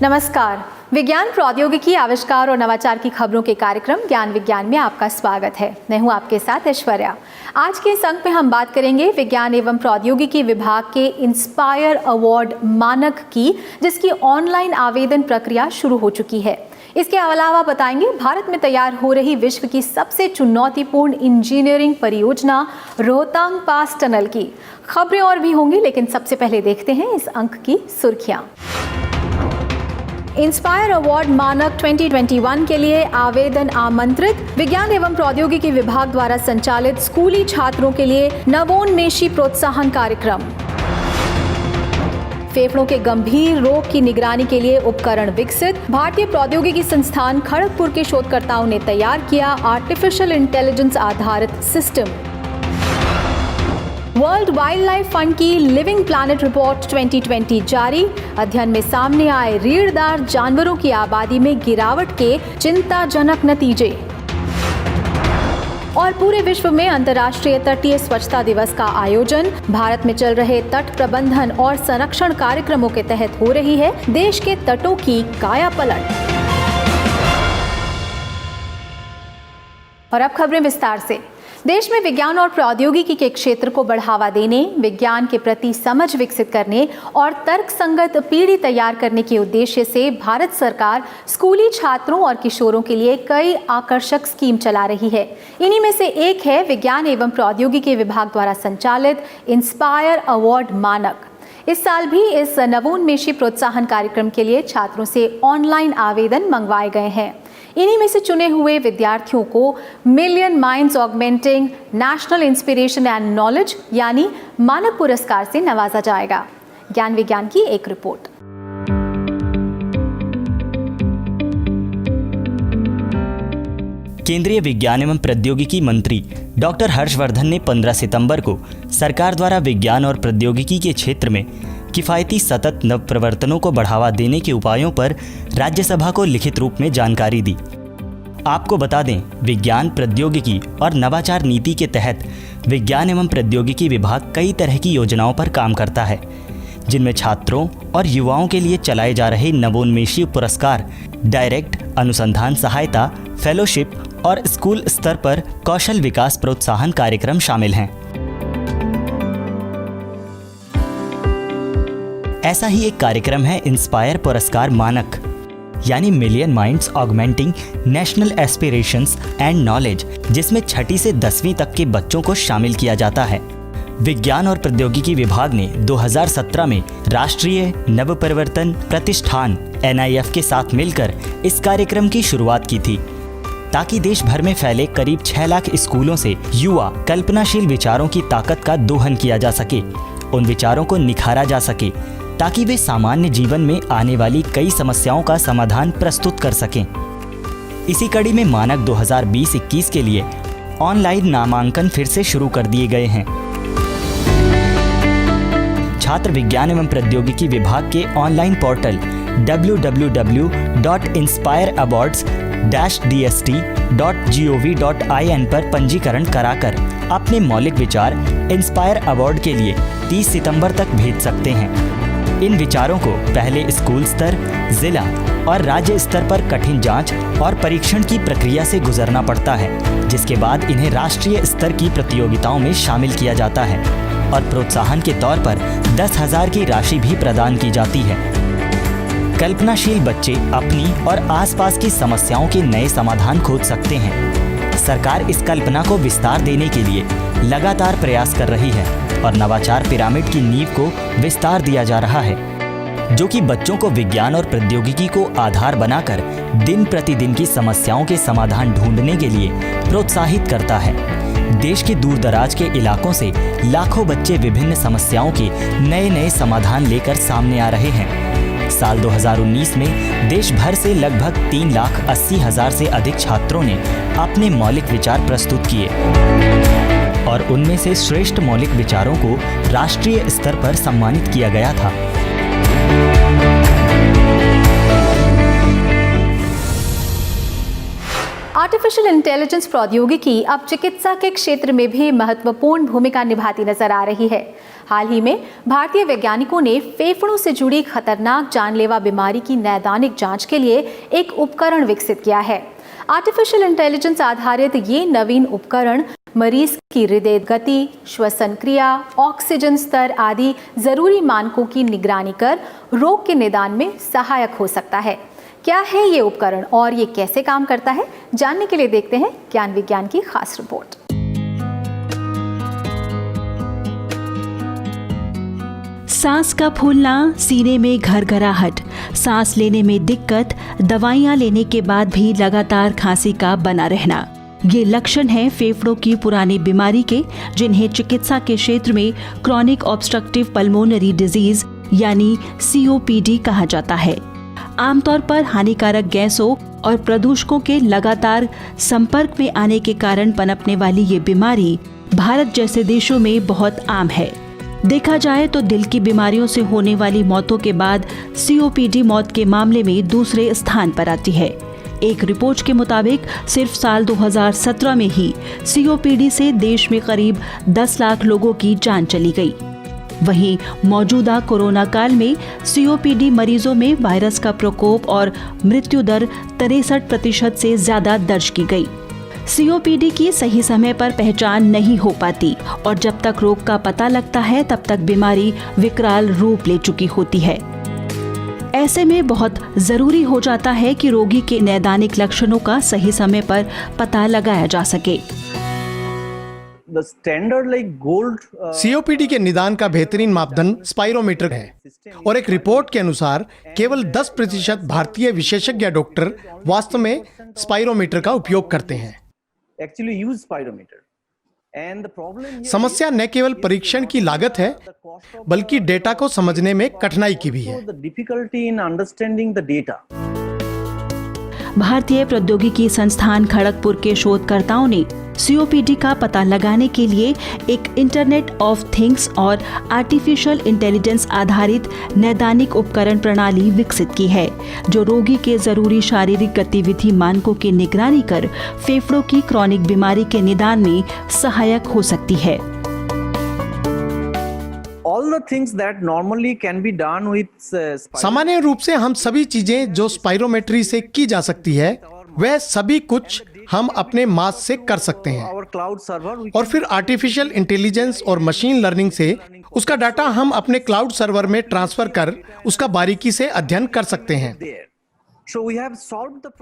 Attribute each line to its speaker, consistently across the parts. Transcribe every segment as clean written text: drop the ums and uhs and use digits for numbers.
Speaker 1: नमस्कार। विज्ञान प्रौद्योगिकी आविष्कार और नवाचार की खबरों के कार्यक्रम ज्ञान विज्ञान में आपका स्वागत है। मैं हूं आपके साथ ऐश्वर्या। आज के इस अंक में हम बात करेंगे विज्ञान एवं प्रौद्योगिकी विभाग के इंस्पायर अवार्ड मानक की, जिसकी ऑनलाइन आवेदन प्रक्रिया शुरू हो चुकी है। इसके अलावा बताएंगे भारत में तैयार हो रही विश्व की सबसे चुनौतीपूर्ण इंजीनियरिंग परियोजना रोहतांग पास टनल की खबरें और भी होंगी, लेकिन सबसे पहले देखते हैं इस अंक की सुर्खियां। इंस्पायर अवार्ड मानक 2021 के लिए आवेदन आमंत्रित। विज्ञान एवं प्रौद्योगिकी विभाग द्वारा संचालित स्कूली छात्रों के लिए नवोन्मेषी प्रोत्साहन कार्यक्रम। फेफड़ों के गंभीर रोग की निगरानी के लिए उपकरण विकसित। भारतीय प्रौद्योगिकी संस्थान खड़गपुर के शोधकर्ताओं ने तैयार किया आर्टिफिशियल इंटेलिजेंस आधारित system. World wild life fund की लिविंग प्लैनेट रिपोर्ट 2020 जारी। अध्ययन में सामने आए रीढ़दार जानवरों की आबादी में गिरावट के चिंताजनक नतीजे। और पूरे विश्व में अंतर्राष्ट्रीय तटीय स्वच्छता दिवस का आयोजन। भारत में चल रहे तट प्रबंधन और संरक्षण कार्यक्रमों के तहत हो रही है देश के तटों की कायापलट। और अब खबरें विस्तार से। देश में विज्ञान और प्रौद्योगिकी के क्षेत्र को बढ़ावा देने, विज्ञान के प्रति समझ विकसित करने और तर्कसंगत पीढ़ी तैयार करने के उद्देश्य से भारत सरकार स्कूली छात्रों और किशोरों के लिए कई आकर्षक स्कीम चला रही है। इन्हीं में से एक है विज्ञान एवं प्रौद्योगिकी विभाग द्वारा संचालित इंस्पायर अवार्ड मानक। इस साल भी इस नवोन्मेषी प्रोत्साहन कार्यक्रम के लिए छात्रों से ऑनलाइन आवेदन मंगवाए गए हैं। इन्हीं में से चुने हुए विद्यार्थियों को million minds augmenting national inspiration and knowledge यानी मानक पुरस्कार से नवाजा जाएगा। ज्ञान विज्ञान की एक रिपोर्ट।
Speaker 2: केंद्रीय विज्ञान एवं प्रौद्योगिकी मंत्री डॉक्टर हर्षवर्धन ने 15 सितंबर को सरकार द्वारा विज्ञान और प्रौद्योगिकी के क्षेत्र में किफ़ायती सतत नवप्रवर्तनों को बढ़ावा देने के उपायों पर राज्यसभा को लिखित रूप में जानकारी दी। आपको बता दें, विज्ञान प्रौद्योगिकी और नवाचार नीति के तहत विज्ञान एवं प्रौद्योगिकी विभाग कई तरह की योजनाओं पर काम करता है, जिनमें छात्रों और युवाओं के लिए चलाए जा रहे नवोन्मेषी पुरस्कार, डायरेक्ट अनुसंधान सहायता, फेलोशिप और स्कूल स्तर पर कौशल विकास प्रोत्साहन कार्यक्रम शामिल हैं। ऐसा ही एक कार्यक्रम है इंस्पायर पुरस्कार मानक यानी million minds augmenting national aspirations and knowledge, जिसमें 6ठी से 10वीं तक के बच्चों को शामिल किया जाता है। विज्ञान और प्रौद्योगिकी विभाग ने 2017 में राष्ट्रीय नवप्रवर्तन प्रतिष्ठान NIF के साथ मिलकर इस कार्यक्रम की शुरुआत की थी, ताकि देश भर में फैले करीब 6 लाख स्कूलों से युवा कल्पनाशील विचारों की ताकत का दोहन किया जा सके, उन विचारों को निखारा जा सके, ताकि वे सामान्य जीवन में आने वाली कई समस्याओं का समाधान प्रस्तुत कर सकें। इसी कड़ी में मानक 2020-21 के लिए ऑनलाइन नामांकन फिर से शुरू कर दिए गए हैं। छात्र विज्ञान एवं प्रौद्योगिकी विभाग के ऑनलाइन पोर्टल www.inspire-dst.gov.in पर पंजीकरण कराकर अपने मौलिक विचार इंस्पायर अवार्ड के लिए 30 सितंबर तक भेज सकते हैं। इन विचारों को पहले स्कूल स्तर, जिला और राज्य स्तर पर कठिन जांच और परीक्षण की प्रक्रिया से गुजरना पड़ता है, जिसके बाद इन्हें राष्ट्रीय स्तर की प्रतियोगिताओं में शामिल किया जाता है और प्रोत्साहन के तौर पर 10,000 की राशि भी प्रदान की जाती है। कल्पनाशील बच्चे अपनी और आसपास की समस्याओं के नए समाधान खोज सकते हैं। सरकार इस कल्पना को विस्तार देने के लिए लगातार प्रयास कर रही है और नवाचार पिरामिड की नींव को विस्तार दिया जा रहा है, जो कि बच्चों को विज्ञान और प्रौद्योगिकी को आधार बनाकर दिन प्रतिदिन की समस्याओं के समाधान ढूंढने के लिए प्रोत्साहित करता है। देश के दूर दराज के इलाकों से लाखों बच्चे विभिन्न समस्याओं के नए नए समाधान लेकर सामने आ रहे हैं। साल 2019 में देश भर से लगभग 3,80,000 से अधिक छात्रों ने अपने मौलिक विचार प्रस्तुत किए और उनमें से श्रेष्ठ मौलिक विचारों को राष्ट्रीय स्तर पर सम्मानित किया गया था।
Speaker 1: आर्टिफिशियल इंटेलिजेंस प्रौद्योगिकी अब चिकित्सा के क्षेत्र में भी महत्वपूर्ण भूमिका निभाती नजर आ रही है। हाल ही में भारतीय वैज्ञानिकों ने फेफड़ों से जुड़ी खतरनाक जानलेवा बीमारी की नैदानिक जांच के लिए एक उपकरण विकसित किया है। आर्टिफिशियल इंटेलिजेंस आधारित ये नवीन उपकरण मरीज की हृदय गति, श्वसन क्रिया, ऑक्सीजन स्तर आदि जरूरी मानकों की निगरानी कर रोग के निदान में सहायक हो सकता है। क्या है ये उपकरण और ये कैसे काम करता है, जानने के लिए देखते हैं ज्ञान विज्ञान की खास रिपोर्ट।
Speaker 3: सांस का फूलना, सीने में घरघराहट, सांस लेने में दिक्कत, दवाइयां लेने के बाद भी लगातार खांसी का बना रहना, ये लक्षण हैं फेफड़ों की पुरानी बीमारी के, जिन्हें चिकित्सा के क्षेत्र में क्रॉनिक ऑब्स्ट्रक्टिव पल्मोनरी डिजीज यानी COPD कहा जाता है। आमतौर पर हानिकारक गैसों और प्रदूषकों के लगातार संपर्क में आने के कारण पनपने वाली ये बीमारी भारत जैसे देशों में बहुत आम है। देखा जाए तो दिल की बीमारियों से होने वाली मौतों के बाद COPD मौत के मामले में दूसरे स्थान पर आती है। एक रिपोर्ट के मुताबिक सिर्फ साल 2017 में ही COPD से देश में करीब 10 लाख लोगों की जान चली गई। वहीं मौजूदा कोरोना काल में COPD मरीजों में वायरस का प्रकोप और मृत्यु दर 63% से ज्यादा दर्ज की गई। COPD की सही समय पर पहचान नहीं हो पाती और जब तक रोग का पता लगता है तब तक बीमारी विकराल रूप ले चुकी होती है। ऐसे में बहुत जरूरी हो जाता है कि रोगी के नैदानिक लक्षणों का सही समय पर पता लगाया जा सके।
Speaker 4: COPD के निदान का बेहतरीन मापदंड स्पाइरोमीटर है और एक रिपोर्ट के अनुसार केवल 10% भारतीय विशेषज्ञ डॉक्टर वास्तव में स्पाइरोमीटर का उपयोग करते हैं। समस्या न केवल परीक्षण की लागत है बल्कि डेटा को समझने में कठिनाई की भी है।
Speaker 3: भारतीय प्रौद्योगिकी संस्थान खड़गपुर के शोधकर्ताओं ने COPD का पता लगाने के लिए एक इंटरनेट ऑफ थिंग्स और आर्टिफिशियल इंटेलिजेंस आधारित नैदानिक उपकरण प्रणाली विकसित की है, जो रोगी के जरूरी शारीरिक गतिविधि मानकों की निगरानी कर फेफड़ों की क्रॉनिक बीमारी के निदान में सहायक हो सकती है।
Speaker 4: सामान्य रूप से हम सभी चीजें जो स्पाइरोमेट्री से की जा सकती है वह सभी कुछ हम अपने मास्क से कर सकते हैं और फिर आर्टिफिशियल इंटेलिजेंस और मशीन लर्निंग से उसका डाटा हम अपने क्लाउड सर्वर में ट्रांसफर कर उसका बारीकी से अध्ययन कर सकते हैं।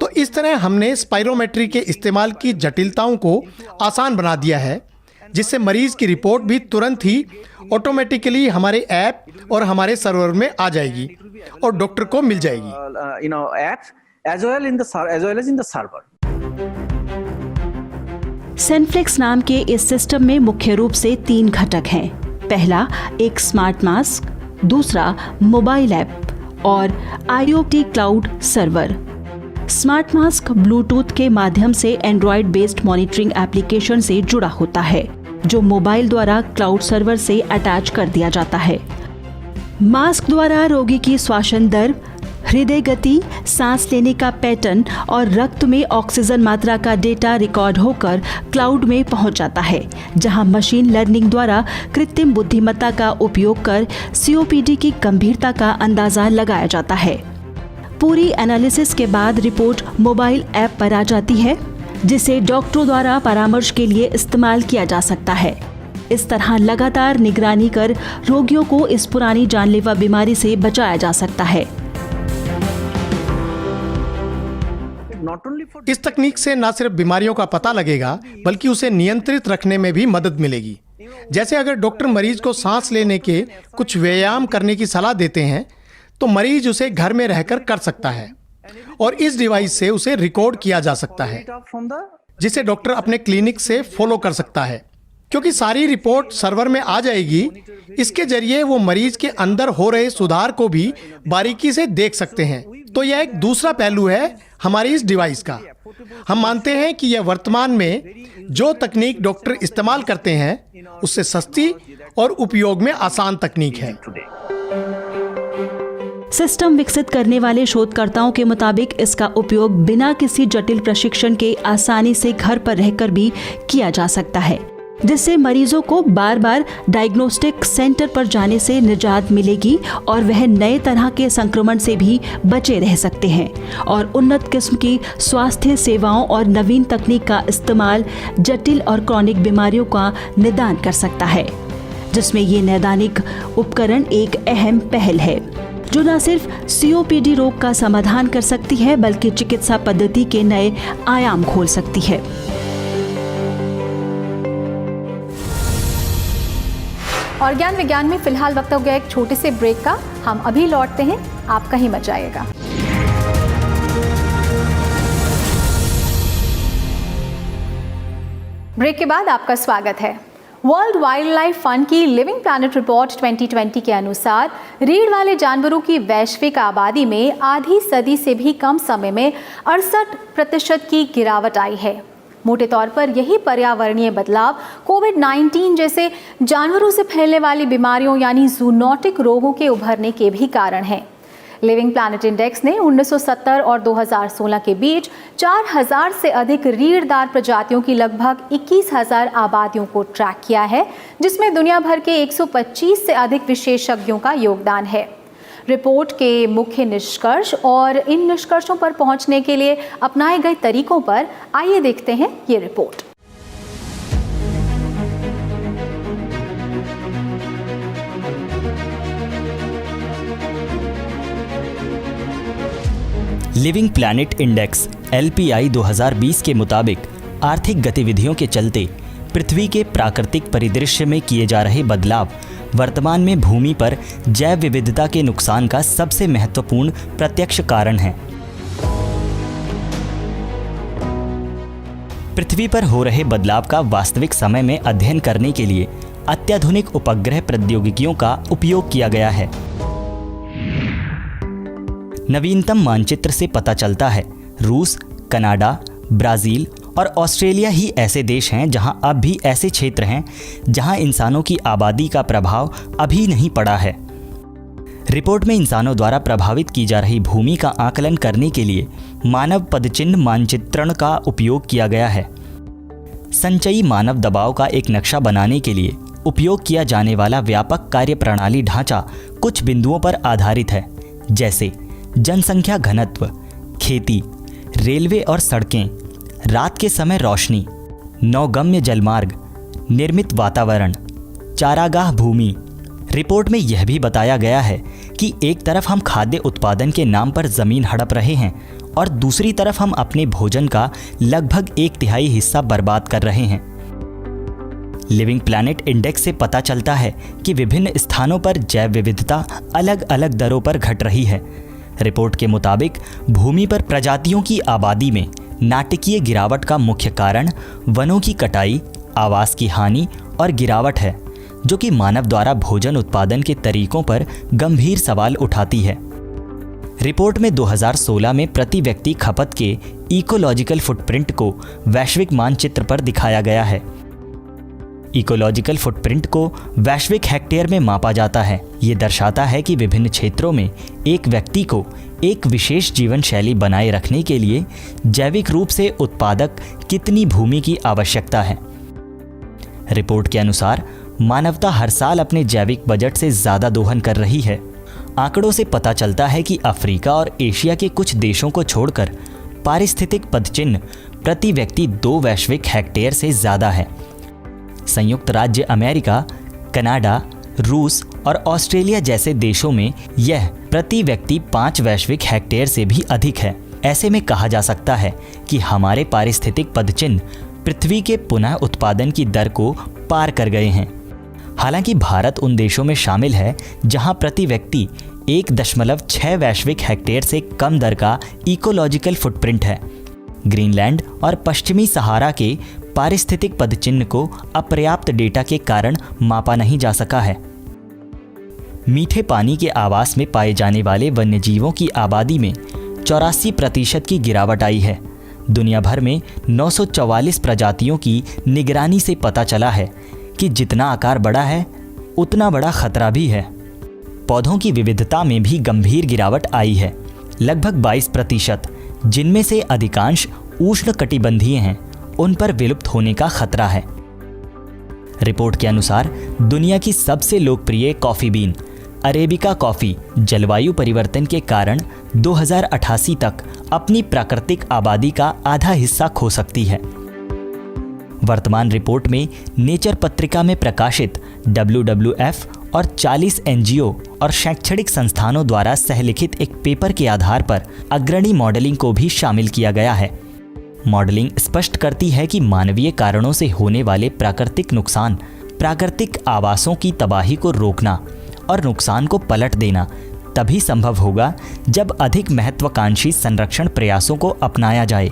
Speaker 4: तो इस तरह हमने स्पाइरोमेट्री के इस्तेमाल की जटिलताओं को आसान बना दिया है, जिससे मरीज की रिपोर्ट भी तुरंत ही ऑटोमेटिकली हमारे ऐप और हमारे सर्वर में आ जाएगी और डॉक्टर को मिल जाएगी।
Speaker 3: सेनफ्लेक्स नाम के इस सिस्टम में मुख्य रूप से 3 घटक हैं। पहला एक स्मार्ट मास्क, दूसरा मोबाइल ऐप और IoT cloud server. Smart mask Bluetooth के माध्यम से एंड्रॉयड बेस्ड मॉनिटरिंग एप्लीकेशन से जुड़ा होता है, जो मोबाइल द्वारा क्लाउड सर्वर से अटैच कर दिया जाता है। मास्क द्वारा रोगी की श्वसन दर, हृदय गति, सांस लेने का पैटर्न और रक्त में ऑक्सीजन मात्रा का डेटा रिकॉर्ड होकर क्लाउड में पहुंच जाता है, जहां मशीन लर्निंग द्वारा कृत्रिम बुद्धिमत्ता का उपयोग कर COPD की गंभीरता का अंदाजा लगाया जाता है। पूरी एनालिसिस के बाद रिपोर्ट मोबाइल ऐप पर आ जाती है, जिसे डॉक्टरों द्वारा परामर्श के लिए इस्तेमाल किया जा सकता है। इस तरह लगातार निगरानी कर रोगियों को इस पुरानी जानलेवा बीमारी से बचाया जा सकता है।
Speaker 4: इस तकनीक से न सिर्फ बीमारियों का पता लगेगा बल्कि उसे नियंत्रित रखने में भी मदद मिलेगी। जैसे अगर डॉक्टर मरीज को सांस लेने के कुछ व्यायाम करने की सलाह देते हैं तो मरीज उसे घर में रहकर कर सकता है और इस डिवाइस से उसे रिकॉर्ड किया जा सकता है, जिसे डॉक्टर अपने क्लिनिक से फॉलो कर सकता है। क्योंकि सारी रिपोर्ट सर्वर में आ जाएगी, इसके जरिए वो मरीज के अंदर हो रहे सुधार को भी बारीकी से देख सकते हैं। तो यह एक दूसरा पहलू है हमारी इस डिवाइस का। हम मानते हैं कि यह वर्तमान में जो तकनीक डॉक्टर इस्तेमाल करते हैं उससे सस्ती और उपयोग में आसान तकनीक है।
Speaker 3: सिस्टम विकसित करने वाले शोधकर्ताओं के मुताबिक इसका उपयोग बिना किसी जटिल प्रशिक्षण के आसानी से घर पर रहकर भी किया जा सकता है। जिससे मरीजों को बार बार डायग्नोस्टिक सेंटर पर जाने से निजात मिलेगी और वह नए तरह के संक्रमण से भी बचे रह सकते हैं और उन्नत किस्म की स्वास्थ्य सेवाओं और नवीन तकनीक का इस्तेमाल जटिल और क्रॉनिक बीमारियों का निदान कर सकता है, जिसमें ये नैदानिक उपकरण एक अहम पहल है जो न सिर्फ COPD रोग का समाधान कर सकती है बल्कि चिकित्सा पद्धति के नए आयाम खोल सकती है।
Speaker 1: और ज्ञान विज्ञान में फिलहाल वक्त हो गया एक छोटे से ब्रेक का। हम अभी लौटते हैं, आप कहीं मत जाइएगा। ब्रेक के बाद आपका स्वागत है। वर्ल्ड वाइल्ड लाइफ फंड की लिविंग प्लैनेट रिपोर्ट 2020 के अनुसार रीढ़ वाले जानवरों की वैश्विक आबादी में आधी सदी से भी कम समय में 68% की गिरावट आई है। मोटे तौर पर यही पर्यावरणीय बदलाव कोविड-19 जैसे जानवरों से फैलने वाली बीमारियों यानी जूनोटिक रोगों के उभरने के भी कारण हैं। लिविंग प्लैनेट इंडेक्स ने 1970 और 2016 के बीच 4000 से अधिक रीढ़दार प्रजातियों की लगभग 21,000 आबादियों को ट्रैक किया है, जिसमें दुनिया भर के 125 से अधिक विशेषज्ञों का योगदान है। रिपोर्ट के मुख्य निष्कर्ष और इन निष्कर्षों पर पहुंचने के लिए अपनाए गए तरीकों पर आइए देखते हैं ये report.
Speaker 2: Living planet index LPI 2020 के मुताबिक आर्थिक गतिविधियों के चलते पृथ्वी के प्राकृतिक परिदृश्य में किए जा रहे बदलाव वर्तमान में भूमि पर जैव विविधता के नुकसान का सबसे महत्वपूर्ण प्रत्यक्ष कारण है। पृथ्वी पर हो रहे बदलाव का वास्तविक समय में अध्ययन करने के लिए अत्याधुनिक उपग्रह प्रौद्योगिकियों का उपयोग किया गया है। नवीनतम मानचित्र से पता चलता है रूस, कनाडा, ब्राज़ील और ऑस्ट्रेलिया ही ऐसे देश हैं जहां अब भी ऐसे क्षेत्र हैं जहां इंसानों की आबादी का प्रभाव अभी नहीं पड़ा है। रिपोर्ट में इंसानों द्वारा प्रभावित की जा रही भूमि का आकलन करने के लिए मानव पदचिह्न मानचित्रण का उपयोग किया गया है। संचयी मानव दबाव का एक नक्शा बनाने के लिए उपयोग किया जाने वाला व्यापक कार्यप्रणाली ढांचा कुछ बिंदुओं पर आधारित है, जैसे जनसंख्या घनत्व, खेती, रेलवे और सड़कें, रात के समय रोशनी, नौगम्य जलमार्ग, निर्मित वातावरण, चारागाह भूमि। रिपोर्ट में यह भी बताया गया है कि एक तरफ हम खाद्य उत्पादन के नाम पर ज़मीन हड़प रहे हैं और दूसरी तरफ हम अपने भोजन का लगभग 1/3 हिस्सा बर्बाद कर रहे हैं। लिविंग प्लैनेट इंडेक्स से पता चलता है कि विभिन्न स्थानों पर जैव विविधता अलग अलग दरों पर घट रही है। रिपोर्ट के मुताबिक भूमि पर प्रजातियों की आबादी में नाटकीय गिरावट का मुख्य कारण वनों की कटाई, आवास की हानि और गिरावट है, जो कि मानव द्वारा भोजन उत्पादन के तरीकों पर गंभीर सवाल उठाती है। रिपोर्ट में 2016 में प्रति व्यक्ति खपत के इकोलॉजिकल फुटप्रिंट को वैश्विक मानचित्र पर दिखाया गया है। इकोलॉजिकल फुटप्रिंट को वैश्विक हेक्टेयर में मापा जाता है। ये दर्शाता है कि विभिन्न क्षेत्रों में एक व्यक्ति को एक विशेष जीवन शैली बनाए रखने के लिए जैविक रूप से उत्पादक कितनी भूमि की आवश्यकता है। रिपोर्ट के अनुसार मानवता हर साल अपने जैविक बजट से ज़्यादा दोहन कर रही है। आंकड़ों से पता चलता है कि अफ्रीका और एशिया के कुछ देशों को छोड़कर पारिस्थितिक पदचिह्न प्रति व्यक्ति 2 वैश्विक हेक्टेयर से ज़्यादा है। संयुक्त राज्य अमेरिका, कनाडा, रूस और ऑस्ट्रेलिया जैसे देशों में यह प्रति व्यक्ति 5 वैश्विक हेक्टेयर से भी अधिक है। ऐसे में कहा जा सकता है कि हमारे पारिस्थितिक पदचिह्न पृथ्वी के पुनः उत्पादन की दर को पार कर गए हैं। हालांकि भारत उन देशों में शामिल है जहां प्रति व्यक्ति 1.6 वैश्विक हेक्टेयर से कम दर का इकोलॉजिकल फुटप्रिंट है। ग्रीनलैंड और पश्चिमी सहारा के पारिस्थितिक पदचिह्न को अपर्याप्त डेटा के कारण मापा नहीं जा सका है। मीठे पानी के आवास में पाए जाने वाले वन्यजीवों की आबादी में 84% की गिरावट आई है। दुनिया भर में 944 प्रजातियों की निगरानी से पता चला है कि जितना आकार बड़ा है उतना बड़ा खतरा भी है। पौधों की विविधता में भी गंभीर गिरावट आई है। लगभग 22%, जिनमें से अधिकांश उष्णकटिबंधीय हैं, उन पर विलुप्त होने का खतरा है। रिपोर्ट के अनुसार दुनिया की सबसे लोकप्रिय कॉफ़ी बीन अरेबिका कॉफ़ी जलवायु परिवर्तन के कारण 2088 तक अपनी प्राकृतिक आबादी का आधा हिस्सा खो सकती है। वर्तमान रिपोर्ट में नेचर पत्रिका में प्रकाशित WWF और 40 NGO और शैक्षणिक संस्थानों द्वारा सहलिखित एक पेपर के आधार पर अग्रणी मॉडलिंग को भी शामिल किया गया है। मॉडलिंग स्पष्ट करती है कि मानवीय कारणों से होने वाले प्राकृतिक नुकसान, प्राकृतिक आवासों की तबाही को रोकना और नुकसान को पलट देना तभी संभव होगा जब अधिक महत्वाकांक्षी संरक्षण प्रयासों को अपनाया जाए।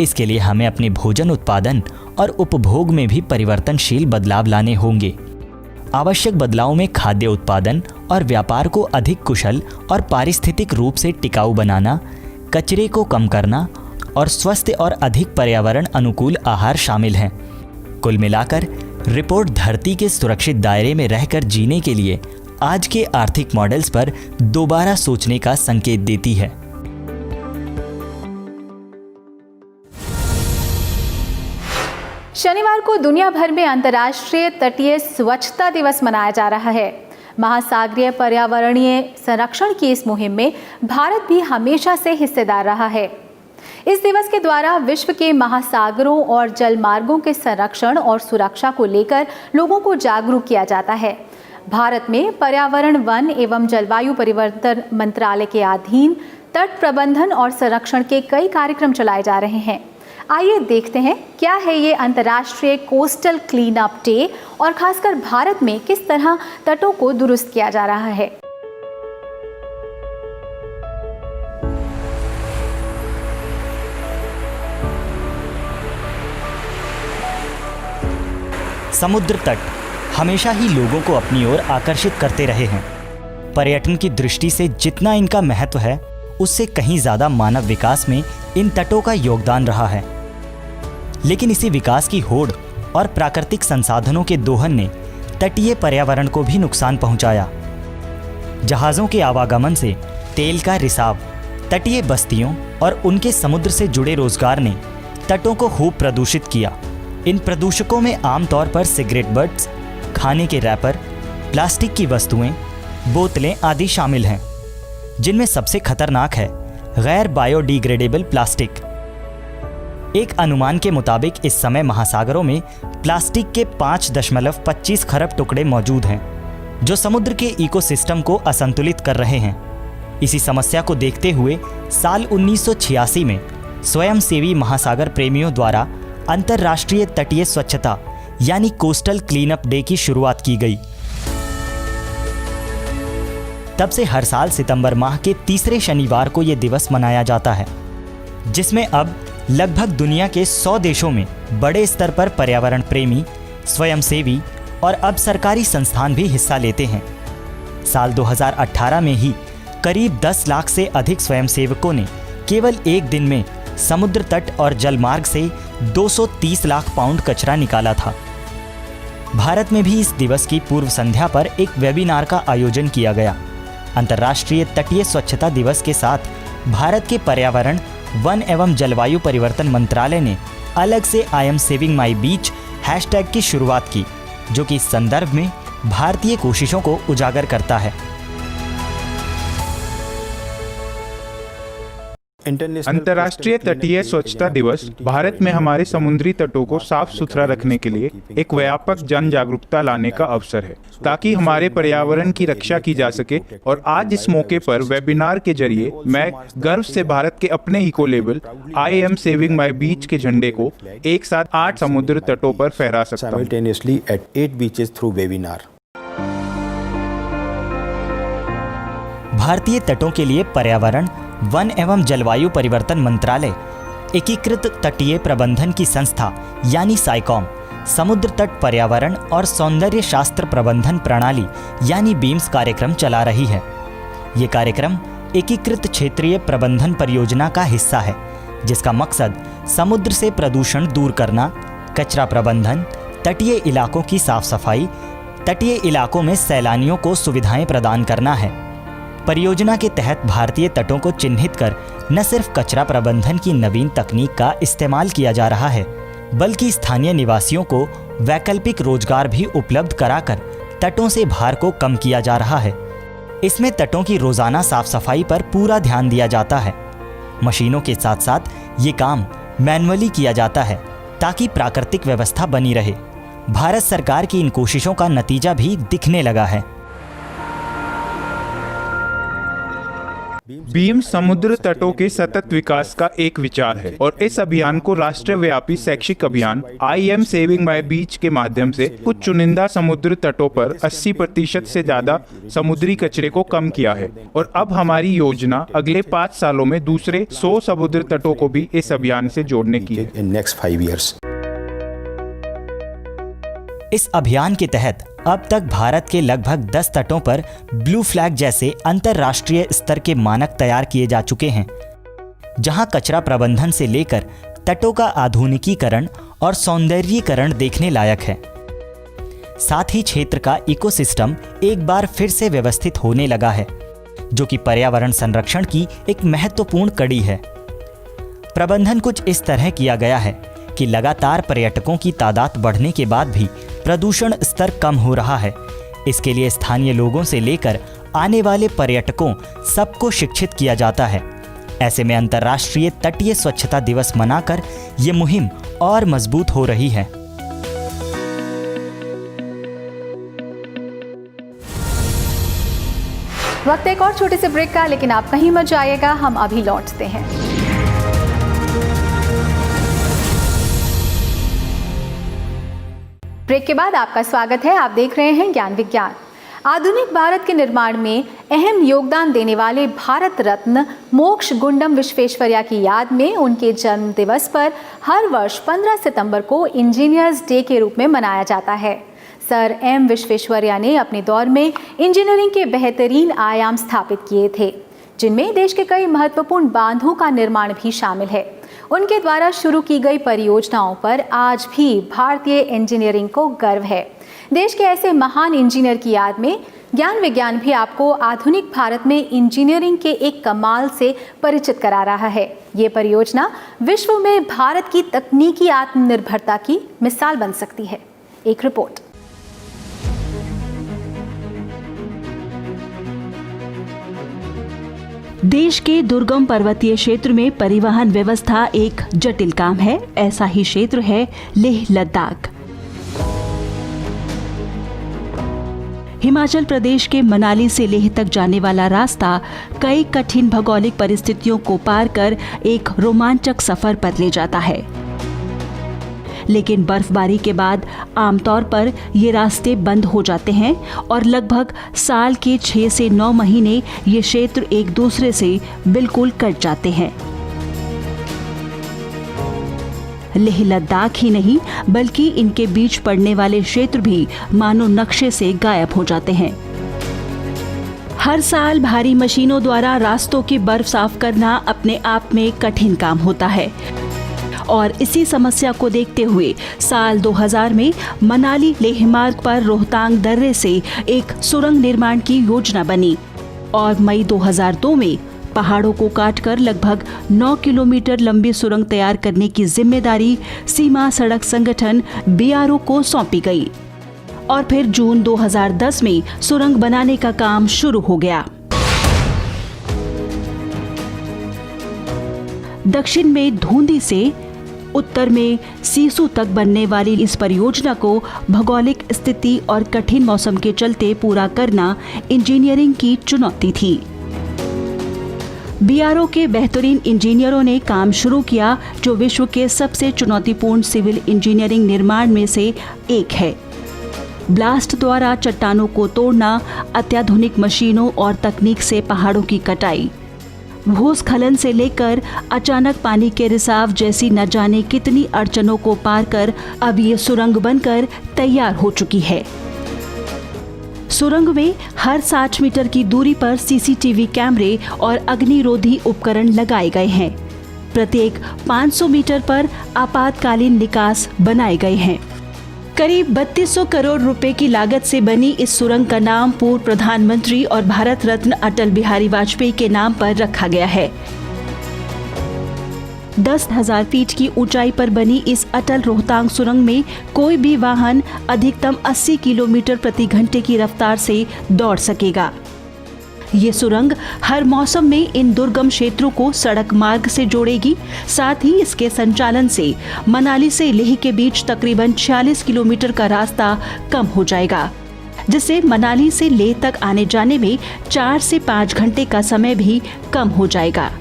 Speaker 2: इसके लिए हमें अपने भोजन उत्पादन और उपभोग में भी परिवर्तनशील बदलाव लाने होंगे। आवश्यक बदलाव में खाद्य उत्पादन और व्यापार को अधिक कुशल और पारिस्थितिक रूप से टिकाऊ बनाना, कचरे को कम करना और स्वस्थ और अधिक पर्यावरण अनुकूल आहार शामिल हैं। कुल मिलाकर रिपोर्ट धरती के सुरक्षित दायरे में रहकर जीने के लिए आज के आर्थिक मॉडल्स पर दोबारा सोचने का संकेत देती है।
Speaker 1: शनिवार को दुनिया भर में अंतर्राष्ट्रीय तटीय स्वच्छता दिवस मनाया जा रहा है। महासागरीय पर्यावरणीय संरक्षण की इस मुहिम में भारत भी हमेशा से हिस्सेदार रहा है। इस दिवस के द्वारा विश्व के महासागरों और जलमार्गों के संरक्षण और सुरक्षा को लेकर लोगों को जागरूक किया जाता है। भारत में पर्यावरण, वन एवं जलवायु परिवर्तन मंत्रालय के अधीन तट प्रबंधन और संरक्षण के कई कार्यक्रम चलाए जा रहे हैं। आइए देखते हैं क्या है ये अंतर्राष्ट्रीय कोस्टल क्लीन अप डे और खासकर भारत में किस तरह तटों को दुरुस्त किया जा रहा है।
Speaker 2: समुद्र तट हमेशा ही लोगों को अपनी ओर आकर्षित करते रहे हैं। पर्यटन की दृष्टि से जितना इनका महत्व है, उससे कहीं ज़्यादा मानव विकास में इन तटों का योगदान रहा है। लेकिन इसी विकास की होड़ और प्राकृतिक संसाधनों के दोहन ने तटीय पर्यावरण को भी नुकसान पहुंचाया। जहाज़ों के आवागमन से तेल का रिसाव, तटीय बस्तियों और उनके समुद्र से जुड़े रोजगार ने तटों को खूब प्रदूषित किया। इन प्रदूषकों में आमतौर पर सिगरेट बट्स, खाने के रैपर, प्लास्टिक की वस्तुएं, बोतलें आदि शामिल हैं, जिनमें सबसे खतरनाक है गैर बायोडिग्रेडेबल प्लास्टिक। एक अनुमान के मुताबिक इस समय महासागरों में प्लास्टिक के 5.25 खरब टुकड़े मौजूद हैं, जो समुद्र के इकोसिस्टम को असंतुलित कर रहे हैं। इसी समस्या को देखते हुए साल 1986 में स्वयंसेवी महासागर प्रेमियों द्वारा अंतर्राष्ट्रीय तटीय स्वच्छता यानी कोस्टल क्लीन अप डे की शुरुआत की गई। तब से हर साल सितंबर माह के तीसरे शनिवार को यह दिवस मनाया जाता है, जिसमें अब लगभग दुनिया के 100 देशों में बड़े स्तर पर पर्यावरण प्रेमी, स्वयंसेवी और अब सरकारी संस्थान भी हिस्सा लेते हैं। साल 2018 में ही करीब 10 लाख से अधिक स्वयंसेवकों ने केवल एक दिन में समुद्र तट और जलमार्ग से 230 लाख पाउंड कचरा निकाला था। भारत में भी इस दिवस की पूर्व संध्या पर एक वेबिनार का आयोजन किया गया। अंतर्राष्ट्रीय तटीय स्वच्छता दिवस के साथ भारत के पर्यावरण, वन एवं जलवायु परिवर्तन मंत्रालय ने अलग से आई am saving my beach hashtag की शुरुआत की, जो कि इस संदर्भ में भारतीय कोशिशों को उजागर करता है।
Speaker 5: अंतर्राष्ट्रीय तटीय स्वच्छता दिवस भारत में हमारे समुद्री तटों को साफ सुथरा रखने के लिए एक व्यापक जन जागरूकता लाने का अवसर है, ताकि हमारे पर्यावरण की रक्षा की जा सके। और आज इस मौके पर वेबिनार के जरिए मैं गर्व से भारत के अपने eco label I am saving my beach के झंडे को एक साथ 8 समुद्र तटों पर फहरा सकता हूँ।
Speaker 2: भारतीय तटों के लिए पर्यावरण, वन एवं जलवायु परिवर्तन मंत्रालय एकीकृत तटीय प्रबंधन की संस्था यानी साइकॉम समुद्र तट पर्यावरण और सौंदर्य शास्त्र प्रबंधन प्रणाली यानी बीम्स कार्यक्रम चला रही है। ये कार्यक्रम एकीकृत क्षेत्रीय प्रबंधन परियोजना का हिस्सा है, जिसका मकसद समुद्र से प्रदूषण दूर करना, कचरा प्रबंधन, तटीय इलाकों की साफ सफाई, तटीय इलाकों में सैलानियों को सुविधाएं प्रदान करना है। परियोजना के तहत भारतीय तटों को चिन्हित कर न सिर्फ कचरा प्रबंधन की नवीन तकनीक का इस्तेमाल किया जा रहा है, बल्कि स्थानीय निवासियों को वैकल्पिक रोजगार भी उपलब्ध कराकर तटों से भार को कम किया जा रहा है। इसमें तटों की रोजाना साफ सफाई पर पूरा ध्यान दिया जाता है। मशीनों के साथ साथ ये काम मैन्युअली किया जाता है ताकि प्राकृतिक व्यवस्था बनी रहे। भारत सरकार की इन कोशिशों का नतीजा भी दिखने लगा है।
Speaker 5: बीम समुद्र तटों के सतत विकास का एक विचार है और इस अभियान को राष्ट्रव्यापी शैक्षिक अभियान आई एम सेविंग माय बीच के माध्यम से कुछ चुनिंदा समुद्र तटों पर 80% से ज्यादा समुद्री कचरे को कम किया है और अब हमारी योजना अगले 5 सालों में दूसरे 100 समुद्र तटों को भी इस अभियान से जोड़ने की है।
Speaker 6: in next 5 years.
Speaker 2: इस अभियान के तहत अब तक भारत के लगभग 10 तटों पर ब्लू फ्लैग जैसे अंतर्राष्ट्रीय स्तर के मानक तैयार किए जा चुके हैं, जहां कचरा प्रबंधन से लेकर तटों का आधुनिकीकरण और सौंदर्यीकरण देखने लायक है। साथ ही क्षेत्र का इकोसिस्टम एक बार फिर से व्यवस्थित होने लगा है, जो कि पर्यावरण संरक्षण की एक महत्वपूर्ण कड़ी है। प्रबंधन कुछ इस तरह किया गया है कि लगातार पर्यटकों की तादाद बढ़ने के बाद भी प्रदूषण स्तर कम हो रहा है। इसके लिए स्थानीय लोगों से लेकर आने वाले पर्यटकों सबको शिक्षित किया जाता है। ऐसे में अंतर्राष्ट्रीय तटीय स्वच्छता दिवस मनाकर ये मुहिम और मजबूत हो रही है।
Speaker 1: वक्त एक और छोटे से ब्रेक का, लेकिन आप कहीं मत जाइएगा, हम अभी लौटते हैं। ब्रेक के बाद आपका स्वागत है। आप देख रहे हैं ज्ञान विज्ञान। आधुनिक भारत के निर्माण में अहम योगदान देने वाले भारत रत्न मोक्ष गुंडम विश्वेश्वरैया की याद में उनके जन्म दिवस पर हर वर्ष 15 सितंबर को इंजीनियर्स डे के रूप में मनाया जाता है। सर एम विश्वेश्वरैया ने अपने दौर में इंजीनियरिंग के बेहतरीन आयाम स्थापित किए थे, जिनमें देश के कई महत्वपूर्ण बांधों का निर्माण भी शामिल है। उनके द्वारा शुरू की गई परियोजनाओं पर आज भी भारतीय इंजीनियरिंग को गर्व है। देश के ऐसे महान इंजीनियर की याद में ज्ञान विज्ञान भी आपको आधुनिक भारत में इंजीनियरिंग के एक कमाल से परिचित करा रहा है। ये परियोजना विश्व में भारत की तकनीकी आत्मनिर्भरता की मिसाल बन सकती है। एक रिपोर्ट।
Speaker 3: देश के दुर्गम पर्वतीय क्षेत्र में परिवहन व्यवस्था एक जटिल काम है। ऐसा ही क्षेत्र है लेह लद्दाख। हिमाचल प्रदेश के मनाली से लेह तक जाने वाला रास्ता कई कठिन भौगोलिक परिस्थितियों को पार कर एक रोमांचक सफर पर ले जाता है, लेकिन बर्फबारी के बाद आमतौर पर ये रास्ते बंद हो जाते हैं और लगभग साल के 6 से 9 महीने ये क्षेत्र एक दूसरे से बिल्कुल कट जाते हैं। लेह लद्दाख ही नहीं बल्कि इनके बीच पड़ने वाले क्षेत्र भी मानो नक्शे से गायब हो जाते हैं। हर साल भारी मशीनों द्वारा रास्तों की बर्फ साफ करना अपने आप में कठिन काम होता है और इसी समस्या को देखते हुए साल 2000 में मनाली लेह मार्ग पर रोहतांग दर्रे से एक सुरंग निर्माण की योजना बनी और मई 2002 में पहाड़ों को काटकर लगभग 9 किलोमीटर लंबी सुरंग तैयार करने की जिम्मेदारी सीमा सड़क संगठन बीआरओ को सौंपी गई और फिर जून 2010 में सुरंग बनाने का काम शुरू हो गया। दक्षिण में धूंधी से उत्तर में सीसू तक बनने वाली इस परियोजना को भौगोलिक स्थिति और कठिन मौसम के चलते पूरा करना इंजीनियरिंग की चुनौती थी। बीआरओ के बेहतरीन इंजीनियरों ने काम शुरू किया, जो विश्व के सबसे चुनौतीपूर्ण सिविल इंजीनियरिंग निर्माण में से एक है। ब्लास्ट द्वारा चट्टानों को तोड़ना, अत्याधुनिक मशीनों और तकनीक से पहाड़ों की कटाई, भूस्खलन से लेकर अचानक पानी के रिसाव जैसी न जाने कितनी अड़चनों को पार कर अब ये सुरंग बनकर तैयार हो चुकी है। सुरंग में हर 60 मीटर की दूरी पर सीसीटीवी कैमरे और अग्निरोधी उपकरण लगाए गए हैं। प्रत्येक 500 मीटर पर आपातकालीन निकास बनाए गए हैं। करीब 3200 करोड़ रुपए की लागत से बनी इस सुरंग का नाम पूर्व प्रधानमंत्री और भारत रत्न अटल बिहारी वाजपेयी के नाम पर रखा गया है। 10,000 फीट की ऊंचाई पर बनी इस अटल रोहतांग सुरंग में कोई भी वाहन अधिकतम 80 किलोमीटर प्रति घंटे की रफ्तार से दौड़ सकेगा। ये सुरंग हर मौसम में इन दुर्गम क्षेत्रों को सड़क मार्ग से जोड़ेगी। साथ ही इसके संचालन से मनाली से लेह के बीच तकरीबन 46 किलोमीटर का रास्ता कम हो जाएगा, जिससे मनाली से लेह तक आने जाने में 4 से 5 घंटे का समय भी कम हो जाएगा।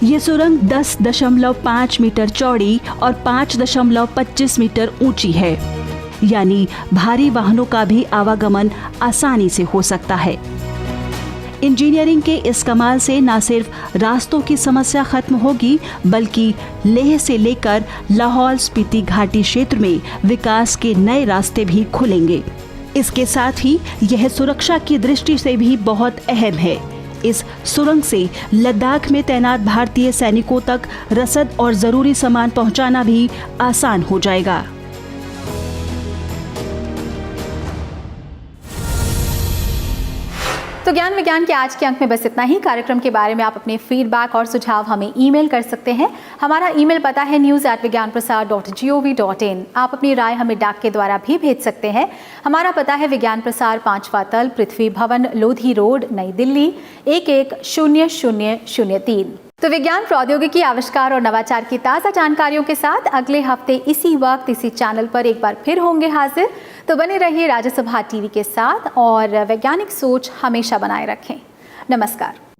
Speaker 3: ये सुरंग 10.5 मीटर चौड़ी और 5.25 मीटर ऊंची है, यानी भारी वाहनों का भी आवागमन आसानी से हो सकता है। इंजीनियरिंग के इस कमाल से न सिर्फ रास्तों की समस्या खत्म होगी, बल्कि लेह से लेकर लाहौल स्पीति घाटी क्षेत्र में विकास के नए रास्ते भी खुलेंगे। इसके साथ ही यह सुरक्षा की दृष्टि से भी बहुत अहम है। इस सुरंग से लद्दाख में तैनात भारतीय सैनिकों तक रसद और जरूरी सामान पहुंचाना भी आसान हो जाएगा।
Speaker 1: तो ज्ञान विज्ञान के आज के अंक में बस इतना ही। कार्यक्रम के बारे में आप अपने फीडबैक और सुझाव हमें ईमेल कर सकते हैं। हमारा ईमेल पता है news@vigyanprasar.gov.in। आप अपनी राय हमें डाक के द्वारा भी भेज सकते हैं। हमारा पता है विज्ञान प्रसार 5वां तल, पृथ्वी भवन, लोधी रोड, नई दिल्ली 110003। तो विज्ञान प्रौद्योगिकी आविष्कार और नवाचार की ताज़ा जानकारियों के साथ अगले हफ्ते इसी वक्त इसी चैनल पर एक बार फिर होंगे हाजिर। तो बने रहिए राज्यसभा टीवी के साथ और वैज्ञानिक सोच हमेशा बनाए रखें। नमस्कार।